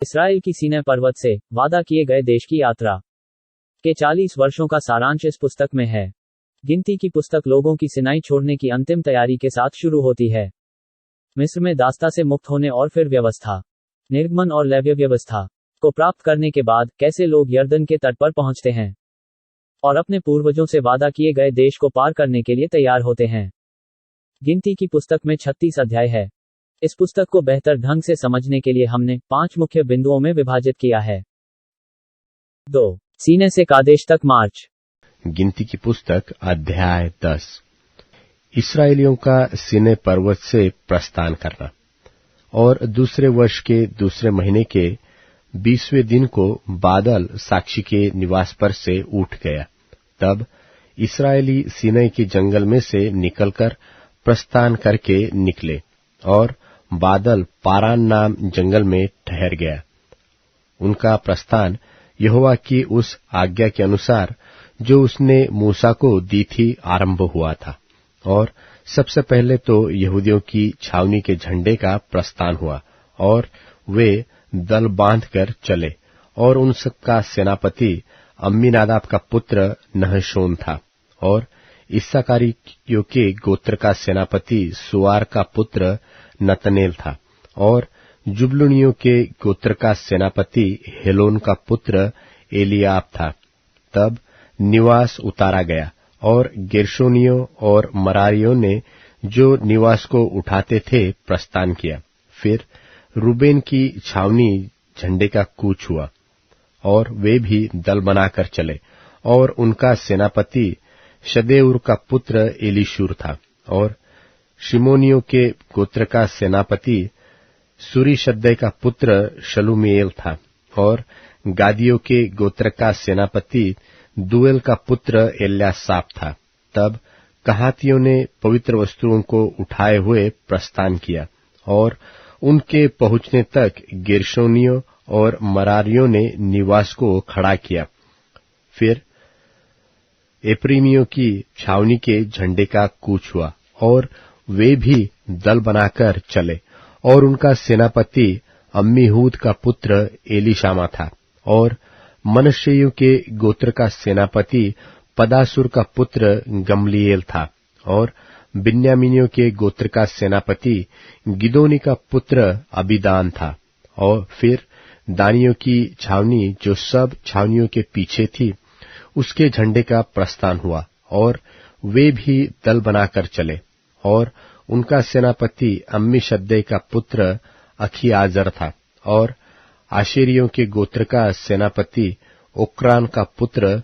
Israel की सीनै पर्वत से वादा किए गए देश की यात्रा के 40 वर्षों का सारांश इस पुस्तक में है। गिनती की पुस्तक लोगों की सिनाई छोड़ने की अंतिम तैयारी के साथ शुरू होती है। मिस्र में दास्ता से मुक्त होने और फिर व्यवस्था, निर्गमन और लेव्य व्यवस्था को प्राप्त करने के बाद कैसे लोग यर्दन के तट पर पहुंचते हैं और अपने पूर्वजों से वादा किए गए देश को पार करने के लिए तैयार होते हैं। गिनती की पुस्तक में 36 अध्याय है। इस पुस्तक को बेहतर ढंग से समझने के लिए हमने 5 मुख्य बिंदुओं में विभाजित किया है। 2. सीनै से कादेश तक मार्च। गिनती की पुस्तक अध्याय 10। इस्राएलियों का सीनै पर्वत से प्रस्थान करना। और दूसरे वर्ष के दूसरे महीने के 20वें दिन को बादल साक्षी के निवास पर से उठ गया। तब इस्राएली सीनै के जंगल में से निकलकर प्रस्थान करके निकले और बादल पारान नाम जंगल में ठहर गया। उनका प्रस्थान यहोवा की उस आज्ञा के अनुसार जो उसने मूसा को दी थी आरंभ हुआ था। और सबसे पहले तो यहूदियों की छावनी के झंडे का प्रस्थान हुआ और वे दल बांधकर चले। और उन सबका सेनापति अम्मीनादाब का पुत्र नहशोन था। और इस्साकारियों के गोत्र का सेनापति सुआर का पुत्र नतनेल था। और जुबलूनियों के गोत्र का सेनापति हेलोन का पुत्र एलियाब था। तब निवास उतारा गया और गेर्शोनियों और मरारियों ने जो निवास को उठाते थे प्रस्थान किया। फिर रूबेन की छावनी झंडे का कूच हुआ और वे भी दल बनाकर चले। और उनका सेनापति शदेऊर का पुत्र एलीशूर था। और शिमोनियों के गोत्र का सेनापति सूरीशद्दै का पुत्र शलूमीएल था। और गादियों के गोत्र का सेनापति दुएल का पुत्र एल्यासाप था। तब कहातियों ने पवित्र वस्तुओं को उठाए हुए प्रस्थान किया और उनके पहुंचने तक गेर्शोनियों और मरारियों ने निवास को खड़ा किया। फिर एप्रीमियों की छावनी के झंडे का कूच हुआ और वे भी दल बनाकर चले। और उनका सेनापति अम्मीहूद का पुत्र एलीशामा था। और मनश्शेइयों के गोत्र का सेनापति पदासूर का पुत्र गमलीएल था। और बिन्यामीनियों के गोत्र का सेनापति गिदोनी का पुत्र अबीदान था। और फिर दानियों की छावनी जो सब छावनियों के पीछे थी उसके झंडे का प्रस्थान हुआ और वे भी दल बनाकर चले। और उनका सेनापति अम्मीशद्दै का पुत्र अखीआजर था। और आशेरियों के गोत्र का सेनापति ओक्रान का पुत्र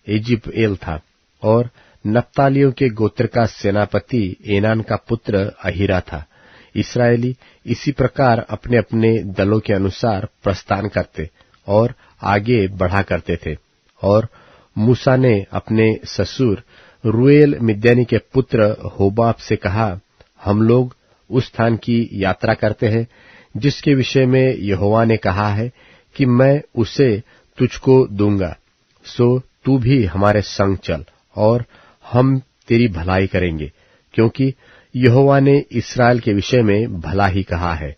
एजिपएल था। और नप्तालियों के गोत्र का सेनापति एनान का पुत्र अहीरा था। इस्राएली इसी प्रकार अपने अपने दलों के अनुसार प्रस्थान करते और आगे बढ़ा करते थे। और मूसा ने अपने ससुर रूएल मिद्यानी के पुत्र होबाब से कहा, हम लोग उस स्थान की यात्रा करते हैं जिसके विषय में यहोवा ने कहा है कि मैं उसे तुझको दूंगा। सो तू भी हमारे संग चल और हम तेरी भलाई करेंगे, क्योंकि यहोवा ने इस्राएल के विषय में भला ही कहा है।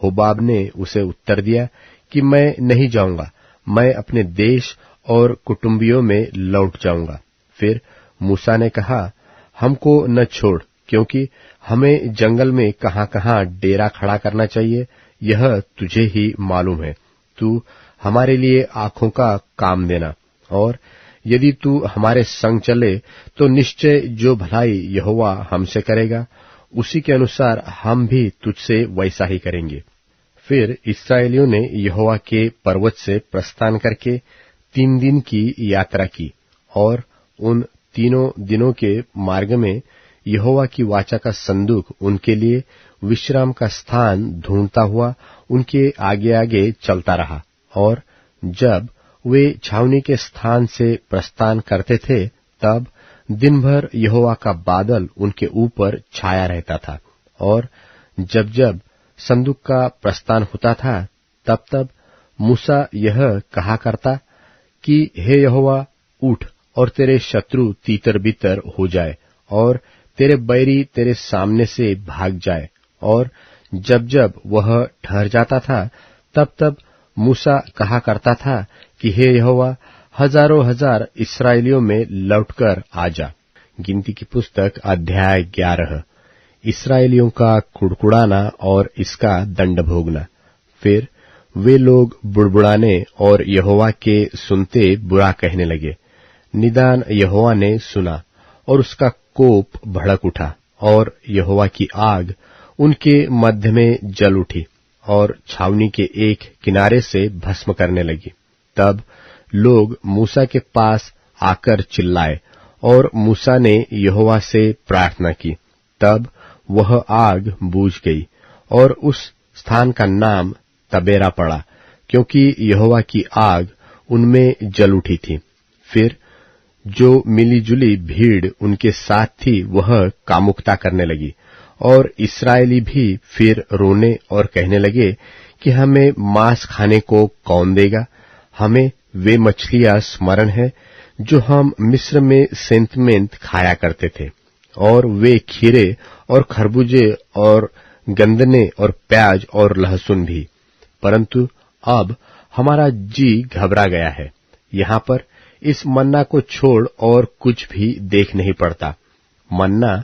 होबाब ने उसे उत्तर दिया कि मैं नहीं जाऊंगा, मैं अपने देश और कुटुंबियों में लौट जाऊंगा। फिर मूसा ने कहा, हमको न छोड़, क्योंकि हमें जंगल में कहां-कहां डेरा खड़ा करना चाहिए यह तुझे ही मालूम है। तू हमारे लिए आंखों का काम देना, और यदि तू हमारे संग चले तो निश्चय जो भलाई यहोवा हमसे करेगा उसी के अनुसार हम भी तुझसे वैसा ही करेंगे। फिर इस्राएलियों ने यहोवा के पर्वत से प्रस्थान करके 3 दिन की यात्रा की। और उन 3 दिनों के मार्ग में यहोवा की वाचा का संदूक उनके लिए विश्राम का स्थान ढूंढता हुआ उनके आगे आगे चलता रहा। और जब वे छावनी के स्थान से प्रस्थान करते थे तब दिन भर यहोवा का बादल उनके ऊपर छाया रहता था। और जब जब संदूक का प्रस्थान होता था तब तब मूसा यह कहा करता कि हे यहोवा, उठ और तेरे शत्रु तीतर बीतर हो जाए और तेरे बैरी तेरे सामने से भाग जाए। और जब जब वह ठहर जाता था तब तब मूसा कहा करता था कि हे यहोवा, हजारों हजार इस्राएलियों में लौटकर आ जा। गिनती की पुस्तक अध्याय 11। इस्राएलियों का कुड़कुड़ाना और इसका दंड भोगना। फिर वे लोग बुड़बुड़ाने और यहोवा के सुनते बुरा कहने लगे। निदान यहोवा ने सुना और उसका कोप भड़क उठा और यहोवा की आग उनके मध्य में जल उठी और छावनी के एक किनारे से भस्म करने लगी। तब लोग मूसा के पास आकर चिल्लाए और मूसा ने यहोवा से प्रार्थना की। तब वह आग बूझ गई और उस स्थान का नाम तबेरा पड़ा, क्योंकि यहोवा की आग उनमें जल उठी थी। फिर जो मिलीजुली भीड़ उनके साथ थी वह कामुकता करने लगी और इस्राएली भी फिर रोने और कहने लगे कि हमें मांस खाने को कौन देगा। हमें वे मछलियां स्मरण है जो हम मिस्र में सेंतमेंत खाया करते थे, और वे खीरे और खरबूजे और गंदने और प्याज और लहसुन भी। परंतु अब हमारा जी घबरा गया है। यहाँ पर इस मन्ना को छोड़ और कुछ भी देख नहीं पड़ता। मन्ना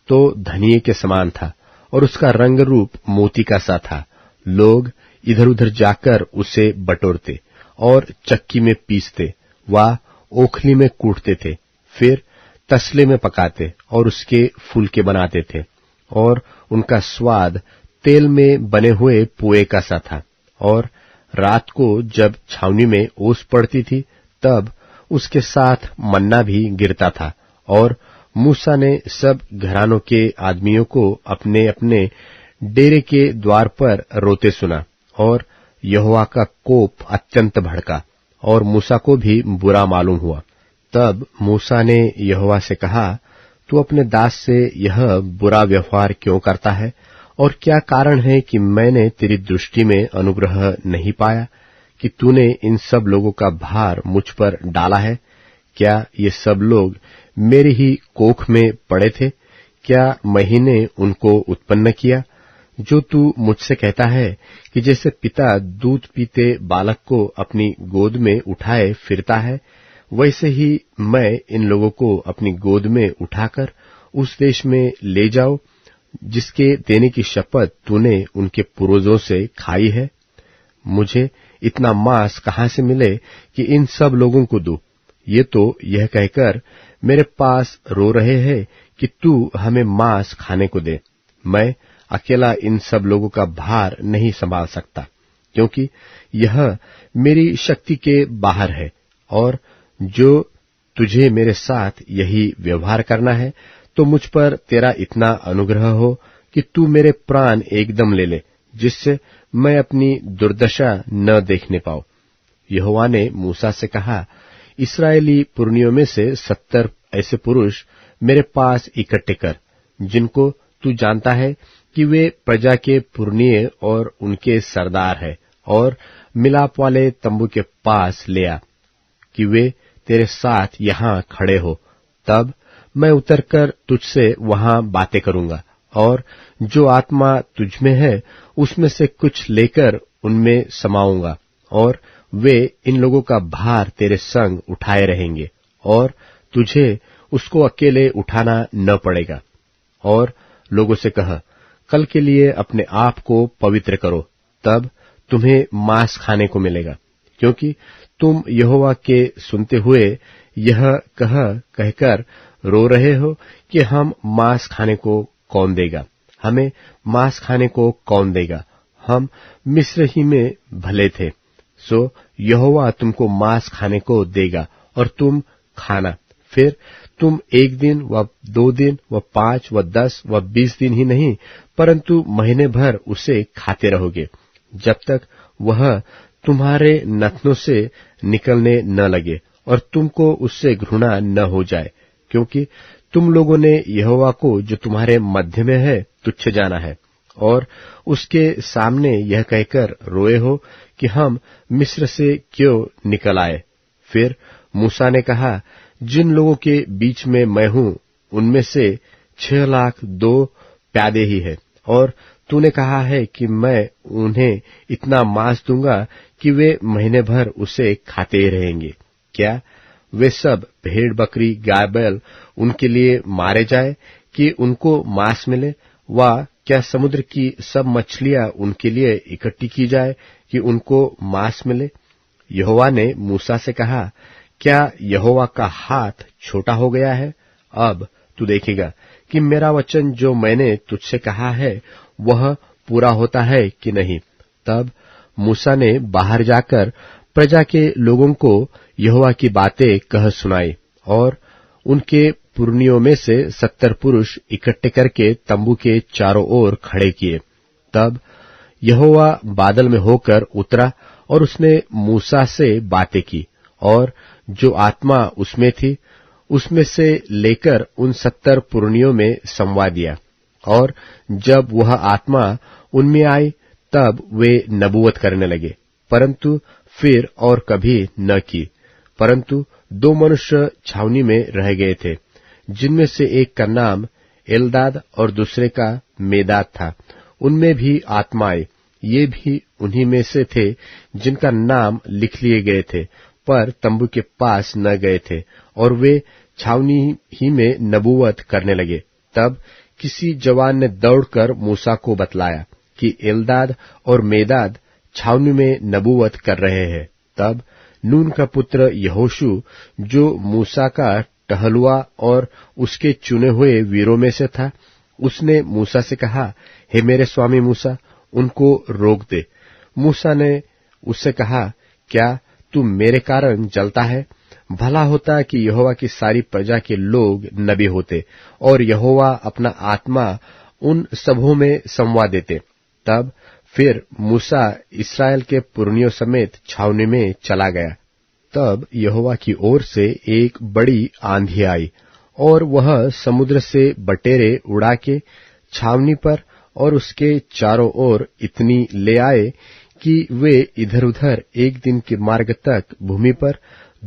तो धनिये के समान था और उसका रंग रूप मोती का सा था। लोग इधर उधर जाकर उसे बटोरते और चक्की में पीसते व ओखली में कूटते थे, फिर तसले में पकाते और उसके फुलके बनाते थे, और उनका स्वाद तेल में बने हुए पुए का सा था। और रात को जब छावनी में ओस पड़ती थी तब उसके साथ मन्ना भी गिरता था। और मूसा ने सब घरानों के आदमियों को अपने अपने डेरे के द्वार पर रोते सुना, और यहोवा का कोप अत्यंत भड़का और मूसा को भी बुरा मालूम हुआ। तब मूसा ने यहोवा से कहा, तू अपने दास से यह बुरा व्यवहार क्यों करता है, और क्या कारण है कि मैंने तेरी दृष्टि में अनुग्रह नहीं पाया कि तूने इन सब लोगों का भार मुझ पर डाला है? क्या ये सब लोग मेरे ही कोख में पड़े थे? क्या मैंने उनको उत्पन्न किया? जो तू मुझसे कहता है कि जैसे पिता दूध पीते बालक को अपनी गोद में उठाए फिरता है, वैसे ही मैं इन लोगों को अपनी गोद में उठाकर उस देश में ले जाऊं जिसके देने की शपथ तूने उनके पूर्वजों से खाई है। मुझे इतना मांस कहां से मिले कि इन सब लोगों को दूं? ये तो यह कहकर मेरे पास रो रहे हैं कि तू हमें मांस खाने को दे। मैं अकेला इन सब लोगों का भार नहीं संभाल सकता, क्योंकि यह मेरी शक्ति के बाहर है। और जो तुझे मेरे साथ यही व्यवहार करना है, तो मुझ पर तेरा इतना अनुग्रह हो कि तू मेरे प्राण एकदम ले ले, जिससे मैं अपनी दुर्दशा न देखने पाऊं। यहोवा ने मूसा से कहा, इस्राएली पुरनियों में से 70 ऐसे पुरुष मेरे पास इकट्ठे कर, जिनको तू जानता है कि वे प्रजा के पुरनिये और उनके सरदार है, और मिलाप वाले तंबू के पास ले आ कि वे तेरे साथ यहां खड़े हो। तब मैं उतरकर तुझसे वहां बातें करूंगा, और जो आत्मा तुझ में है उसमें से कुछ लेकर उनमें समाऊंगा, और वे इन लोगों का भार तेरे संग उठाए रहेंगे, और तुझे उसको अकेले उठाना न पड़ेगा। और लोगों से कह, कल के लिए अपने आप को पवित्र करो, तब तुम्हें मांस खाने को मिलेगा, क्योंकि तुम यहोवा के सुनते हुए यह कहकर रो रहे हो कि हम मांस खाने को कौन देगा, हमें मांस खाने को कौन देगा, हम मिस्र ही में भले थे। सो यहोवा तुमको मांस खाने को देगा और तुम खाना। फिर तुम 1 दिन व 2 दिन व 5 व 10 व 20 दिन ही नहीं, परंतु महीने भर उसे खाते रहोगे, जब तक वह तुम्हारे नथनों से निकलने न लगे और तुमको उससे घृणा न हो जाए, क्योंकि तुम लोगों ने यहोवा को जो तुम्हारे मध्य में है तुच्छ जाना है, और उसके सामने यह कहकर रोए हो कि हम मिस्र से क्यों निकल आए। फिर मूसा ने कहा, जिन लोगों के बीच में मैं हूं उनमें से 6 लाख 2 प्यादे ही है, और तूने कहा है कि मैं उन्हें इतना मांस दूंगा कि वे महीने भर उसे खाते ही रहेंगे। क्या वे सब भेड़ बकरी गाय बैल उनके लिए मारे जाए कि उनको मांस मिले, वा क्या समुद्र की सब मछलियां उनके लिए इकट्ठी की जाए कि उनको मांस मिले? यहोवा ने मूसा से कहा, क्या यहोवा का हाथ छोटा हो गया है? अब तू देखेगा कि मेरा वचन जो मैंने तुझसे कहा है वह पूरा होता है कि नहीं। तब मूसा ने बाहर जाकर प्रजा के लोगों को यहोवा की बातें कह सुनाई और उनके पुरनियों में से 70 पुरुष इकट्ठे करके तंबू के चारों ओर खड़े किए। तब यहोवा बादल में होकर उतरा और उसने मूसा से बातें की, और जो आत्मा उसमें थी उसमें से लेकर उन 70 पुरनियों में समवा दिया। और जब वह आत्मा उनमें आई तब वे नबूवत करने लगे, परंतु फिर और कभी न की। परंतु 2 मनुष्य छावनी में रह गए थे, जिनमें से एक का नाम एल्दाद और दूसरे का मेदाद था। उनमें भी आत्मा आई। ये भी उन्हीं में से थे जिनका नाम लिख लिए गए थे, पर तंबू के पास न गए थे, और वे छावनी ही में नबूवत करने लगे। तब किसी जवान ने दौड़कर मूसा को बतलाया कि एल्दाद और मेदाद छावनी में नबूवत कर रहे हैं। तब नून का पुत्र यहोशू, जो मूसा का टहलुआ और उसके चुने हुए वीरों में से था, उसने मूसा से कहा, हे मेरे स्वामी मूसा, उनको रोक दे। मूसा ने उससे कहा, क्या तू मेरे कारण जलता है? भला होता कि यहोवा की सारी प्रजा के लोग नबी होते और यहोवा अपना आत्मा उन सबों में समवा देते। तब फिर मूसा इस्राएल के पुरनियों समेत छावनी में चला गया। तब यहोवा की ओर से एक बड़ी आंधी आई और वह समुद्र से बटेरे उड़ा के छावनी पर और उसके चारों ओर इतनी ले आए कि वे इधर उधर एक दिन के मार्ग तक भूमि पर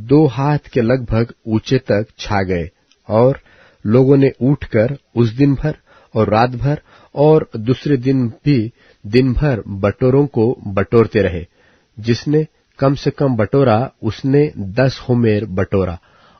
2 हाथ के लगभग ऊंचे तक छा गए। और लोगों ने उठकर उस दिन भर और रात भर और दूसरे दिन भी दिन भर बटोरों को बटोरते रहे। जिसने कम से कम बटोरा उसने 10 होमेर बटोरा,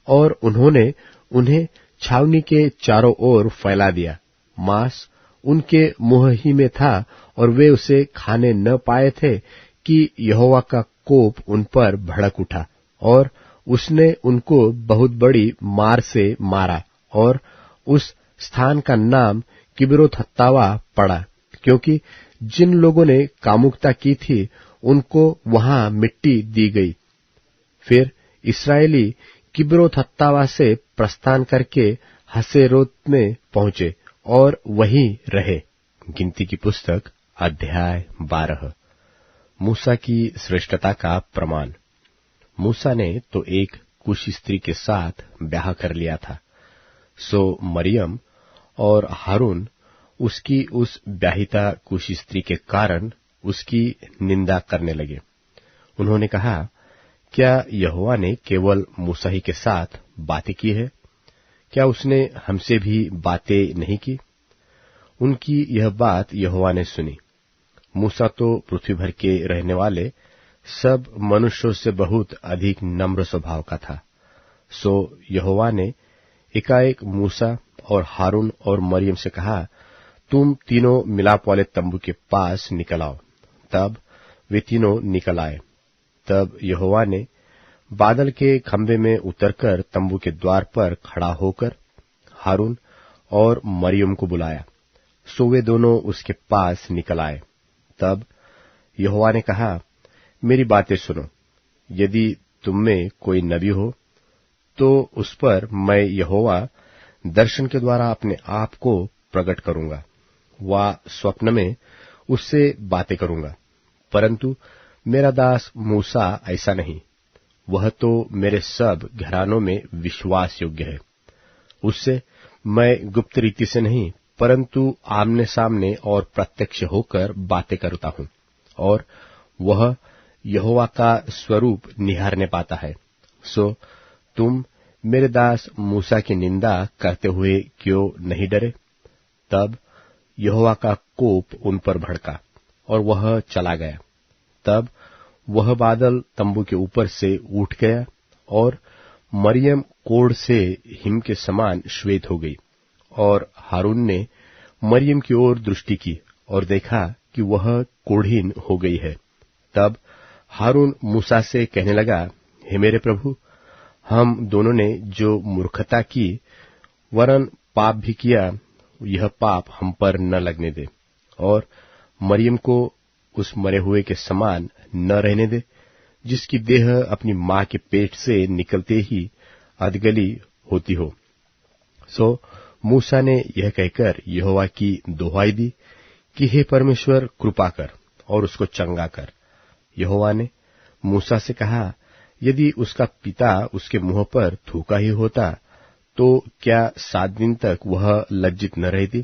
और उन्होंने उन्हें छावनी के चारों ओर फैला दिया। मांस उनके मुंह ही में था और वे उसे खाने न पाए थे कि यहोवा का कोप उन पर भड़क उठा, और उसने उनको बहुत बड़ी मार से मारा। और उस स्थान का नाम किब्रोत हत्तावा पड़ा, क्योंकि जिन लोगों ने कामुकता की थी उनको वहां मिट्टी दी गई। फिर इस्राएली किब्रोत हत्तावा से प्रस्थान करके हसेरोत में पहुंचे और वहीं रहे। गिनती की पुस्तक अध्याय 12। मूसा की श्रेष्ठता का प्रमाण। मूसा ने तो एक कुशी स्त्री के साथ ब्याह कर लिया था, सो मरियम और हारून उसकी उस ब्याहिता कुशी स्त्री के कारण उसकी निंदा करने लगे। उन्होंने कहा, क्या यहोवा ने केवल मूसा ही के साथ बातें की है? क्या उसने हमसे भी बातें नहीं की? उनकी यह बात यहोवा ने सुनी। मूसा तो पृथ्वी भर के रहने वाले सब मनुष्यों से बहुत अधिक नम्र स्वभाव का था। सो यहोवा ने एकाएक मूसा और हारून और मरियम से कहा, तुम तीनों मिलाप वाले तंबू के पास निकल आओ। तब वे तीनों निकल आए। तब यहोवा ने बादल के खंभे में उतरकर तंबू के द्वार पर खड़ा होकर हारून और मरियम को बुलाया। सो वे दोनों उसके पास निकल आए। तब यहोवा ने कहा, मेरी बातें सुनो। यदि तुम में कोई नबी हो तो उस पर मैं यहोवा दर्शन के द्वारा अपने आप को प्रकट करूंगा, वा स्वप्न में उससे बातें करूंगा। परंतु मेरा दास मूसा ऐसा नहीं। वह तो मेरे सब घरानों में विश्वास योग्य है। उससे मैं गुप्त रीति से नहीं, परंतु आमने सामने और प्रत्यक्ष होकर बातें करता हूं, और वह यहोवा का स्वरूप निहारने पाता है। सो तुम मेरे दास मूसा की निंदा करते हुए क्यों नहीं डरे? तब यहोवा का कोप उन पर भड़का और वह चला गया। तब वह बादल तंबू के ऊपर से उठ गया और मरियम कोढ़ से हिम के समान श्वेत हो गई। और हारून ने मरियम की ओर दृष्टि की और देखा कि वह कोढ़ीन हो गई है। तब हारून मूसा से कहने लगा, हे मेरे प्रभु, हम दोनों ने जो मूर्खता की वरन पाप भी किया, यह पाप हम पर न लगने दे और मरियम को उस मरे हुए के समान न रहने दे, जिसकी देह अपनी मां के पेट से निकलते ही अधगली होती हो। सो मूसा ने यह कहकर यहोवा की दुहाई दी कि हे परमेश्वर, कृपा कर और उसको चंगा कर। यहोवा ने मूसा से कहा, यदि उसका पिता उसके मुंह पर थूका ही होता तो क्या 7 दिन तक वह लज्जित न रहती?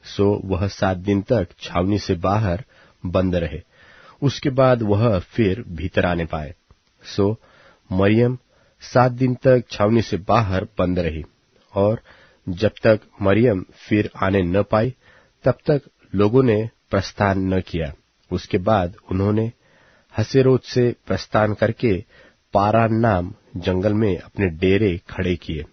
सो वह 7 दिन तक छावनी से बाहर बंद रहे, उसके बाद वह फिर भीतर आने पाए। सो मरियम 7 दिन तक छावनी से बाहर बंद रही और जब तक मरियम फिर आने न पाई तब तक लोगों ने प्रस्थान न किया। उसके बाद उन्होंने हसेरोत से प्रस्थान करके पारान नाम जंगल में अपने डेरे खड़े किए।